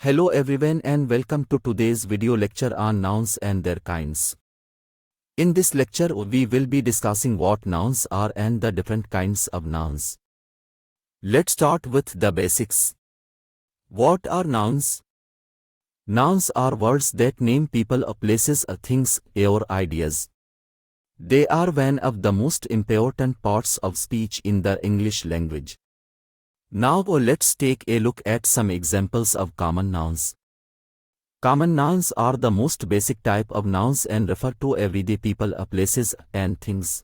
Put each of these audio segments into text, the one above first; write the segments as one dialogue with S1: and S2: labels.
S1: Hello everyone and welcome to today's video lecture on nouns and their kinds. In this lecture we will be discussing what nouns are and the different kinds of nouns. Let's start with the basics. What are nouns? Nouns are words that name people or places or things or ideas. They are one of the most important parts of speech in the English language. Now let's take a look at some examples of common nouns. Common nouns are the most basic type of nouns and refer to everyday people, places, and things.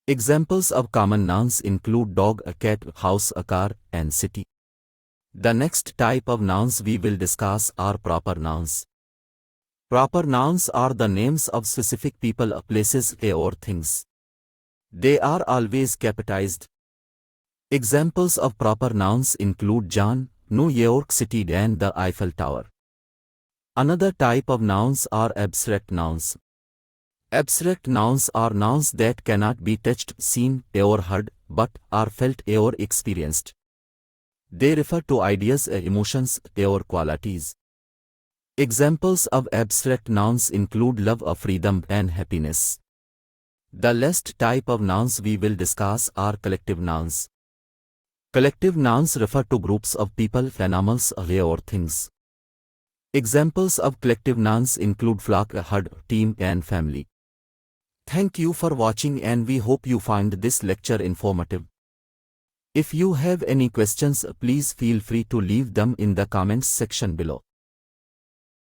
S1: Examples of common nouns include dog, a cat, house, a car, and city. The next type of nouns we will discuss are proper nouns. Proper nouns are the names of specific people, places, or things. They are always capitalized. Examples of proper nouns include John, New York City, and the Eiffel Tower. Another type of nouns are abstract nouns. Abstract nouns are nouns that cannot be touched, seen, or heard, but are felt or experienced. They refer to ideas, emotions, or qualities. Examples of abstract nouns include love, freedom, and happiness. The last type of nouns we will discuss are collective nouns. Collective nouns refer to groups of people, animals, or things. Examples of collective nouns include flock, herd, team, and family. Thank you for watching and we hope you find this lecture informative. If you have any questions, please feel free to leave them in the comments section below.